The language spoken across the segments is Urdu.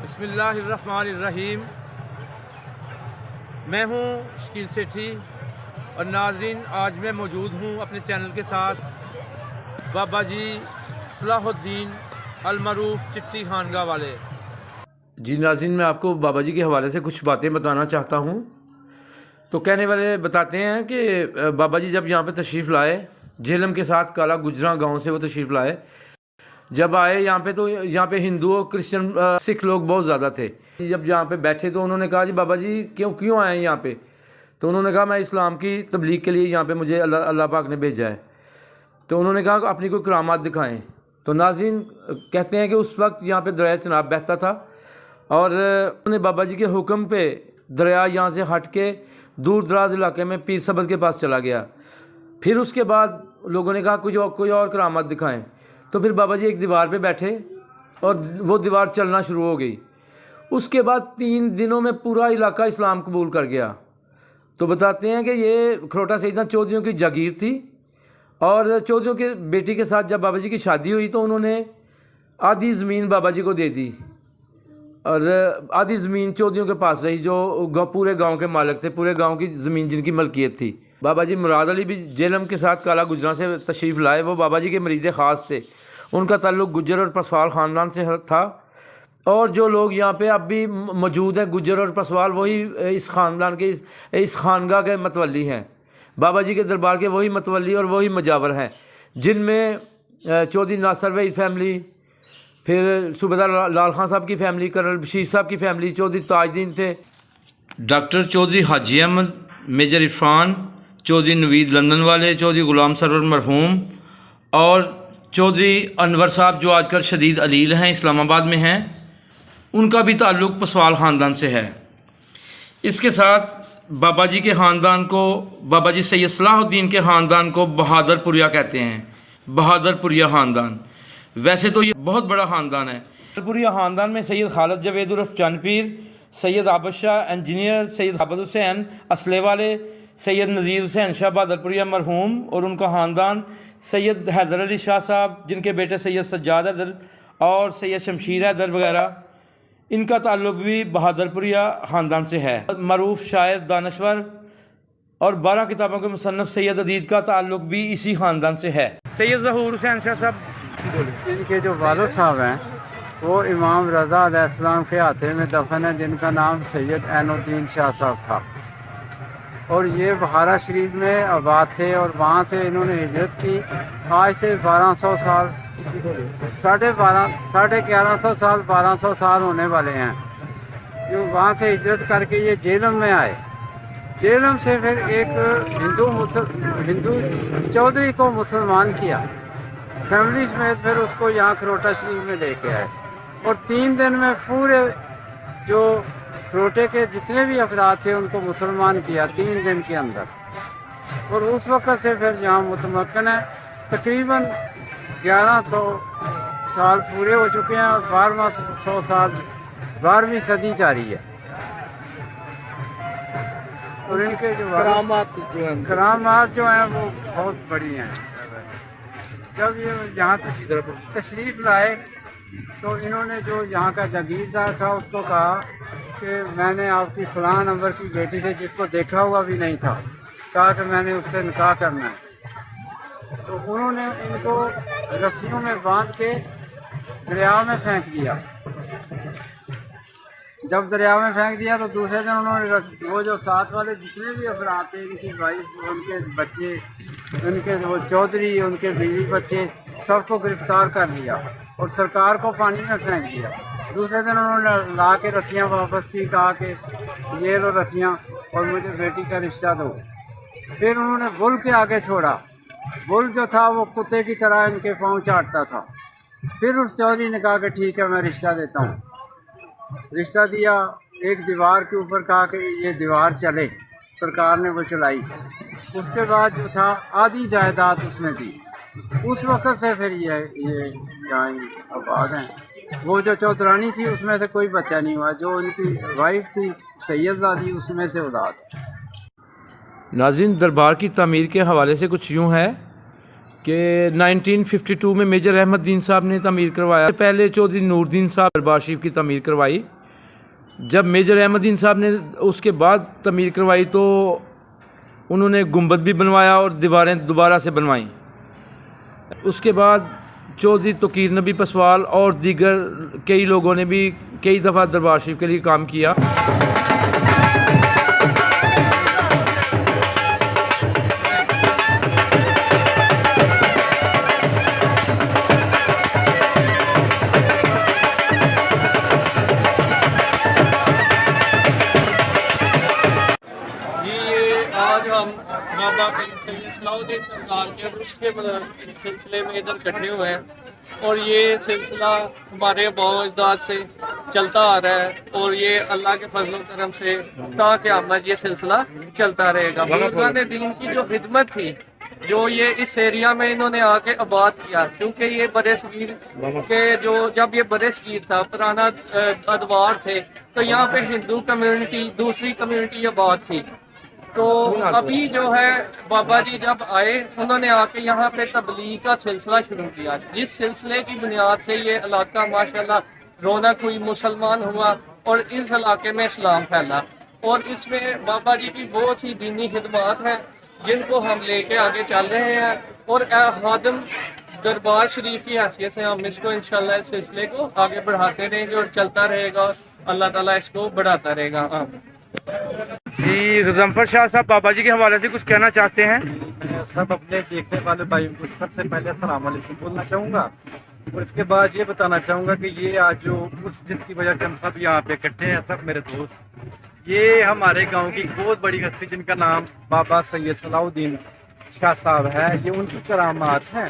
بسم اللہ الرحمن الرحیم۔ میں ہوں شکیل سیٹھی اور ناظرین، آج میں موجود ہوں اپنے چینل کے ساتھ بابا جی صلاح الدین المعروف چٹی خانگاہ والے۔ جی ناظرین، میں آپ کو بابا جی کے حوالے سے کچھ باتیں بتانا چاہتا ہوں۔ تو کہنے والے بتاتے ہیں کہ بابا جی جب یہاں پہ تشریف لائے، جہلم کے ساتھ کالا گجراں گاؤں سے وہ تشریف لائے، جب آئے یہاں پہ تو یہاں پہ ہندو اور کرسچن سکھ لوگ بہت زیادہ تھے۔ جب یہاں پہ بیٹھے تو انہوں نے کہا جی بابا جی کیوں آئے ہیں یہاں پہ؟ تو انہوں نے کہا میں اسلام کی تبلیغ کے لیے یہاں پہ مجھے اللہ پاک نے بھیجا ہے۔ تو انہوں نے کہا کہ اپنی کوئی کرامات دکھائیں۔ تو ناظرین کہتے ہیں کہ اس وقت یہاں پہ دریا چناب بہتا تھا اور انہوں نے بابا جی کے حکم پہ دریا یہاں سے ہٹ کے دور دراز علاقے میں پیر سبز کے پاس چلا گیا۔ پھر اس کے بعد لوگوں نے کہا کوئی اور کرامات دکھائیں۔ تو پھر بابا جی ایک دیوار پہ بیٹھے اور وہ دیوار چلنا شروع ہو گئی۔ اس کے بعد 3 دنوں میں پورا علاقہ اسلام قبول کر گیا۔ تو بتاتے ہیں کہ یہ کھروٹا سیدنا چودھریوں کی جاگیر تھی، اور چودھریوں کے بیٹی کے ساتھ جب بابا جی کی شادی ہوئی تو انہوں نے آدھی زمین بابا جی کو دے دی، اور آدھی زمین چودھریوں کے پاس رہی جو پورے گاؤں کے مالک تھے، پورے گاؤں کی زمین جن کی ملکیت تھی۔ بابا جی مراد علی بھی جہلم کے ساتھ کالا گجراں سے تشریف لائے، وہ بابا جی کے مرید خاص تھے۔ ان کا تعلق گجر اور پسوال خاندان سے تھا، اور جو لوگ یہاں پہ اب بھی موجود ہیں گجر اور پسوال، وہی اس خاندان کے اس خانگاہ کے متولی ہیں۔ بابا جی کے دربار کے وہی متولی اور وہی مجاور ہیں، جن میں چودھری ناصر وحید فیملی، پھر صوبیدار لال خان صاحب کی فیملی، کرنل بشیر صاحب کی فیملی، چودھری تاج دین تھے، ڈاکٹر چودھری حاجی احمد، میجر عرفان، چودھری نوید لندن والے، چودھری غلام سرور مرحوم، اور چودھری انور صاحب جو آج کل شدید علیل ہیں، اسلام آباد میں ہیں، ان کا بھی تعلق پسوال خاندان سے ہے۔ اس کے ساتھ بابا جی کے خاندان کو، بابا جی سید صلاح الدین کے خاندان کو بہادر پوریا کہتے ہیں، بہادر پوریا خاندان۔ ویسے تو یہ بہت بڑا خاندان ہے۔ بہادر پوریا خاندان میں سید خالد جوید عرف چند پیر، سید عابد شاہ انجینئر، سید عابد حسین اسلحے والے، سید نذیر حسین شاہ بہادر پوریا مرحوم اور ان کا خاندان، سید حیدر علی شاہ صاحب جن کے بیٹے سید سجاد حیدر اور سید شمشیر حیدر وغیرہ، ان کا تعلق بھی بہادر پوریا خاندان سے ہے۔ معروف شاعر دانشور اور 12 کتابوں کے مصنف سید عدید کا تعلق بھی اسی خاندان سے ہے۔ سید ظہور حسین شاہ صاحب، ان کے جو والد صاحب ہیں وہ امام رضا علیہ السلام کے ہاتھے میں دفن ہے، جن کا نام سید عین الدین شاہ صاحب تھا، اور یہ بخارا شریف میں آباد تھے، اور وہاں سے انہوں نے ہجرت کی۔ آج سے 1200 سال، 1150 سال، 1200 سال ہونے والے ہیں جو وہاں سے ہجرت کر کے یہ جہلم میں آئے۔ جہلم سے پھر ایک ہندو چودھری کو مسلمان کیا فیملی سمیت، پھر اس کو یہاں کھروٹا شریف میں لے کے آئے، اور 3 دن میں پورے جو کھروٹے کے جتنے بھی افراد تھے ان کو مسلمان کیا 3 دن کے اندر، اور اس وقت سے پھر یہاں متمکن ہے۔ تقریباً 1100 سال پورے ہو چکے ہیں، اور 1200 سال 12ویں صدی جاری ہے۔ اور ان کے جو کرامات جو ہیں وہ بہت بڑی ہیں۔ جب یہ یہاں تشریف لائے تو انہوں نے جو یہاں کا جاگیردار تھا اس کو کہا کہ میں نے آپ کی فلاں نمبر کی بیٹی سے، جس کو دیکھا ہوا بھی نہیں تھا، کہا کہ میں نے اس سے نکاح کرنا ہے۔ تو انہوں نے ان کو رسیوں میں باندھ کے دریا میں پھینک دیا۔ جب دریا میں پھینک دیا تو دوسرے دن انہوں نے وہ جو ساتھ والے جتنے بھی افراد تھے، ان کی وائف، ان کے بچے، ان کے وہ چودھری، ان کے بیوی بچے، سب کو گرفتار کر لیا اور سرکار کو پانی میں پھینک دیا۔ دوسرے دن انہوں نے لا کے رسیاں واپس کی، کہا کہ یہ لو رسیاں اور مجھے بیٹی کا رشتہ دو۔ پھر انہوں نے بل کے آگے چھوڑا۔ بل جو تھا وہ کتے کی طرح ان کے پاؤں چاٹتا تھا۔ پھر اس چودھری نے کہا کہ ٹھیک ہے میں رشتہ دیتا ہوں۔ رشتہ دیا، ایک دیوار کے اوپر کہا کہ یہ دیوار چلے، سرکار نے وہ چلائی۔ اس کے بعد جو تھا آدھی جائیداد اس نے دی۔ اس وقت سے پھر یہ یہاں آباد ہیں۔ وہ جو چودھرانی تھی اس میں سے کوئی بچہ نہیں ہوا، جو ان کی وائف تھی سید زادی اس میں سے اولاد۔ ناظرین، دربار کی تعمیر کے حوالے سے کچھ یوں ہے کہ 1952 میں میجر احمد دین صاحب نے تعمیر کروایا. پہلے چودھری نور الدین صاحب دربار شریف کی تعمیر کروائی. جب میجر احمد دین صاحب نے اس کے بعد تعمیر کروائی تو انہوں نے گنبد بھی بنوایا اور دیواریں دوبارہ سے بنوائیں. اس کے بعد چودھری توقیر نبی پسوال اور دیگر کئی لوگوں نے بھی کئی دفعہ دربار شریف کے لیے کام کیا. آج ہم بابا سید صلاح الدین سرکار کے عرس کے سلسلے میں ادھر اکٹھے ہوئے ہیں اور یہ سلسلہ ہمارے آباء و اجداد سے چلتا آ رہا ہے اور یہ اللہ کے فضل و کرم سے تا قیامت یہ سلسلہ چلتا رہے گا. بزرگان دین کی جو خدمت تھی جو یہ اس ایریا میں انہوں نے آ کے آباد کیا, کیونکہ یہ برے صغیر کے جب یہ برے صغیر تھا پرانا ادوار تھے تو یہاں پہ ہندو کمیونٹی دوسری کمیونٹی آباد تھی. تو ابھی جو ہے بابا جی جب آئے انہوں نے آ کے یہاں پہ تبلیغ کا سلسلہ شروع کیا, جس سلسلے کی بنیاد سے یہ علاقہ ماشاءاللہ رونق ہوئی, مسلمان ہوا اور اس علاقے میں اسلام پھیلا. اور اس میں بابا جی کی بہت سی دینی خدمات ہیں جن کو ہم لے کے آگے چل رہے ہیں اور خادم دربار شریف کی حیثیت سے ہم اس کو انشاءاللہ اس سلسلے کو آگے بڑھاتے رہیں گے اور چلتا رہے گا. اللہ تعالیٰ اس کو بڑھاتا رہے گا. جی غضنفر شاہ صاحب بابا جی کے حوالے سے کچھ کہنا چاہتے ہیں؟ سب اپنے دیکھنے والے بھائیوں کو سب سے پہلے السلام علیکم بولنا چاہوں گا اور اس کے بعد یہ بتانا چاہوں گا کہ یہ آج جو جس کی وجہ سے ہم سب یہاں پہ اکٹھے ہیں, سب میرے دوست, یہ ہمارے گاؤں کی بہت بڑی ہستی جن کا نام بابا سید صلاح الدین شاہ صاحب ہے. یہ ان کی کرامات ہیں.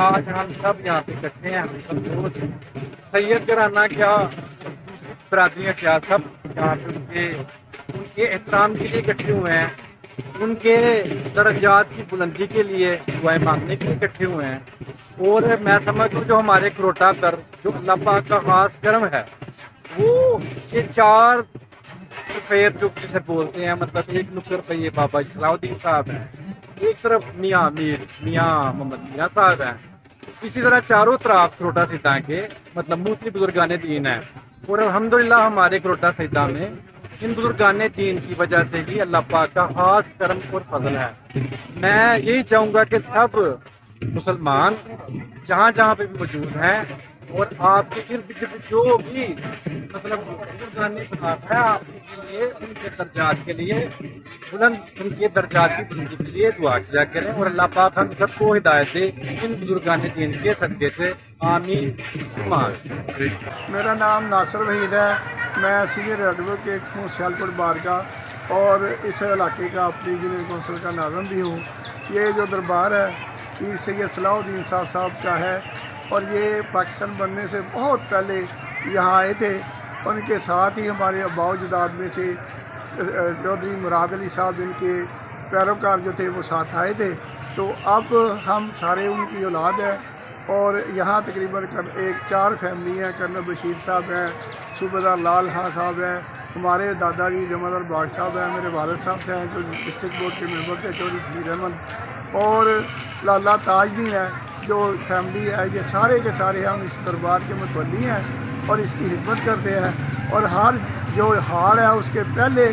آج ہم سب یہاں پہ اکٹھے ہیں, ہم سب دوست. سید گھرانہ کیا برادریاں کیا سب یہاں پہ ان کے احترام کے لیے اکٹھے ہوئے ہیں, ان کے درجات کی بلندی کے لیے دعائیں مانگنے کے لیے اکٹھے ہوئے ہیں. اور میں سمجھوں جو ہمارے کروٹا پر جو اللہ پاک کا خاص کرم ہے وہ یہ 4 سفید جو جسے بولتے ہیں, مطلب ایک نکر پہ یہ بابا صلاح الدین صاحب ہیں, ایک طرف میاں میر میاں محمد میاں صاحب ہیں, اسی طرح چاروں طرف کروٹا سیداں کے مطلب موتی بزرگان دین ہیں. اور الحمدللہ ہمارے کروٹا سیداں میں ان بزرگان دین کی وجہ سے ہی اللہ پاک کا خاص کرم اور فضل ہے. میں یہی چاہوں گا کہ سب مسلمان جہاں جہاں پہ بھی موجود ہیں اور آپ کے ارد گرد جو بھی مطلب بزرگان اسلام ہے آپ کے لیے ان کے درجات کے لیے بلند ان کے درجات کی بلندی کے لیے دعا کیا کریں اور اللہ پاک ہم سب کو ہدایت دے ان بزرگان دین کے صدقے سے. آمین. میرا نام ناصر وحید ہے, میں سینئر ایڈوکیٹ ہوں سیالکوٹ بار کا اور اس علاقے کا اپنی یونین کونسل کا ناظم بھی ہوں. یہ جو دربار ہے پیر سید صلاح الدین صاحب کا ہے اور یہ پاکستان بننے سے بہت پہلے یہاں آئے تھے. ان کے ساتھ ہی ہمارے آباء و اجداد میں سے چودھری مراد علی صاحب ان کے پیروکار جو تھے وہ ساتھ آئے تھے. تو اب ہم سارے ان کی اولاد ہیں اور یہاں تقریباً 4 فیملی ہیں. کرنل بشیر صاحب ہیں, صوبیدار لال خان صاحب ہیں, ہمارے دادا جی جمال باغ صاحب ہیں, میرے والد صاحب ہیں جو ڈسٹرکٹ بورڈ کے ممبر تھے چودھری خلیل احمد, اور لالا تاج بھی ہیں جو فیملی ہے. یہ سارے کے سارے ہم اس دربار کے متولی ہیں اور اس کی خدمت کرتے ہیں. اور ہر جو ہار ہے اس کے پہلے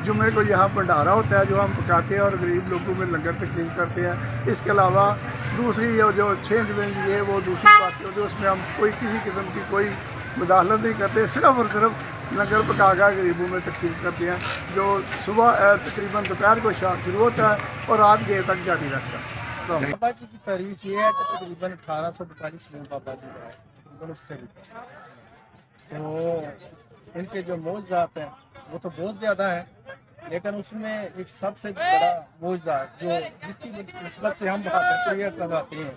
جمعے کو یہاں بھنڈارا ہوتا ہے جو ہم پکاتے ہیں اور غریب لوگوں میں لنگر تقسیم کرتے ہیں. اس کے علاوہ دوسری جو چھینج وینج یہ وہ دوسری باتیں ہوتی ہے اس میں ہم کوئی کسی قسم کی کوئی مداخلت نہیں کرتے, صرف اور صرف لنگر پکا کر غریبوں میں تقسیم کرتے ہیں جو صبح تقریباً دوپہر کو شام شروع ہوتا ہے اور رات دیر تک جاری رہتا ہے. بابا جی کی تاریخ یہ ہے کہ تقریباً 1842 میں بابا جی آئے تو ان کے جو معجزات ہیں وہ تو بہت زیادہ ہیں, لیکن اس میں ایک سب سے بڑا معجزہ جو جس کی نسبت سے ہم بہت لگاتے ہیں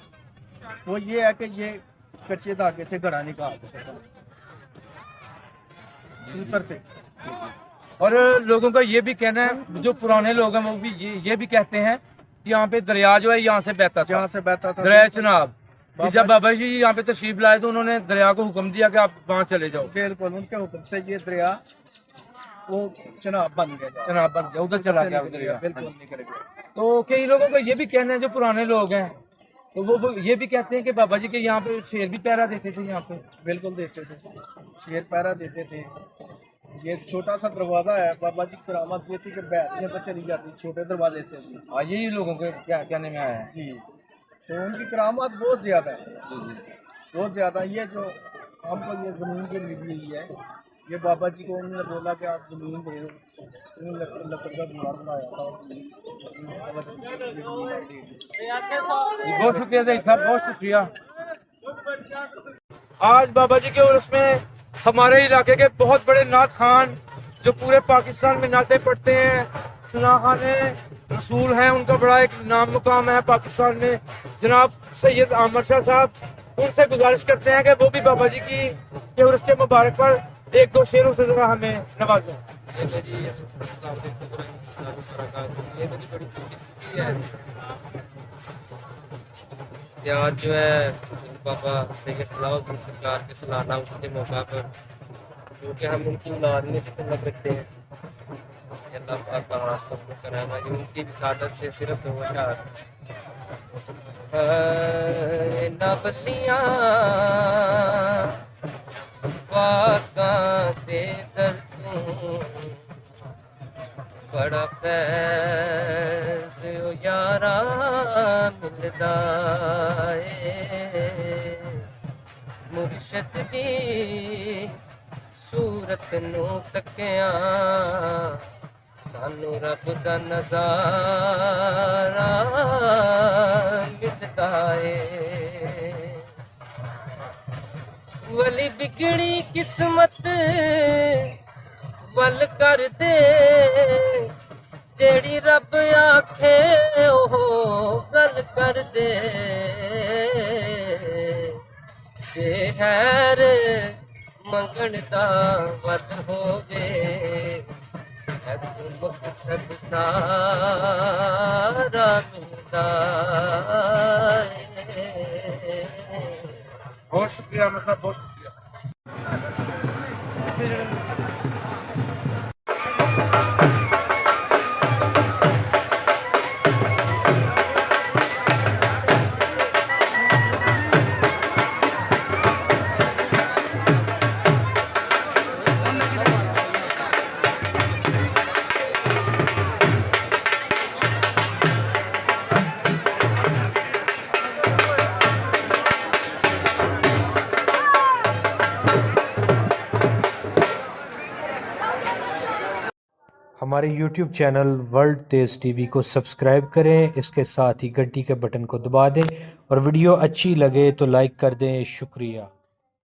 وہ یہ ہے کہ یہ کچے دھاگے سے گھڑا نکالتے تھے سوتر سے. اور لوگوں کا یہ بھی کہنا ہے جو پرانے لوگ ہیں وہ بھی یہ بھی کہتے ہیں کہ یہاں پہ دریا جو ہے یہاں سے بہتا تھا, جہاں سے بہتا تھا دریا چناب. جب بابا جی یہاں پہ تشریف لائے تو انہوں نے دریا کو حکم دیا کہ آپ وہاں چلے جاؤ. بالکل ان کے حکم سے یہ دریا وہ چناب بن گیا, چناب بن گیا, ادھر چلا گیا دریا. بالکل نکل گیا. تو کئی لوگوں کا یہ بھی کہنا ہے جو پرانے لوگ ہیں تو وہ یہ بھی کہتے ہیں کہ بابا جی کے یہاں پہ شیر بھی پہرا دیتے تھے یہاں پہ؟ بالکل دیتے تھے، شیر پہرا دیتے تھے. یہ چھوٹا سا دروازہ ہے، بابا جی کی کرامت یہ تھی کہ بھینس کے اندر چلی جاتی چھوٹے دروازے سے. یہی لوگوں کے کہنے میں آیا ہے. جی، تو ان کی کرامت بہت زیادہ ہے، بہت زیادہ. یہ جو ہم کو یہ زمین جو ملی ہوئی ہے، یہ بابا جی کو انہوں نے بولا کہ آپ زمین دے دو. انہوں نے لکڑ کا دیوار بنایا تھا. بہت شکریہ زئی صاحب، بہت شکریہ. آج بابا جی کے عرس میں ہمارے علاقے کے بہت بڑے نعت خان جو پورے پاکستان میں نعتیں پڑھتے ہیں، ثنا خان رسول ہیں، ان کا بڑا ایک نام مقام ہے پاکستان میں، جناب سید عامر شاہ صاحب. ان سے گزارش کرتے ہیں کہ وہ بھی بابا جی کی عرس کے مبارک پر ایک دو شعروں سے ذرا ہمیں نوازیں. آج جو ہے بابا سید صلاح الدین سرکار کے سالانہ اس کے موقع پر، کیونکہ ہم ان کی اولاد میں سے تعلق رکھتے ہیں، اللہ پاک کا راستہ کرم ہے. ان کی وسادت سے صرف دو اشعار: نہ بلیاں پاکاں تے در تو بڑا فیض او یارا ملدا ہے. مرشد دی صورت نو تکیاں سانو رب دا نظارہ ملدا ہے. ولی بگڑی قسمت ول کر دے، جیڑی رب آکھے اوہ گل کر دے. جے خیر منگن دا ود ہووے، مقصد سارا ملدا ہے. بہت شکریہ عامر صاحب، بہت شکریہ. ہمارے یوٹیوب چینل ورلڈ تیز ٹی وی کو سبسکرائب کریں، اس کے ساتھ ہی گھنٹی کے بٹن کو دبا دیں، اور ویڈیو اچھی لگے تو لائک کر دیں. شکریہ.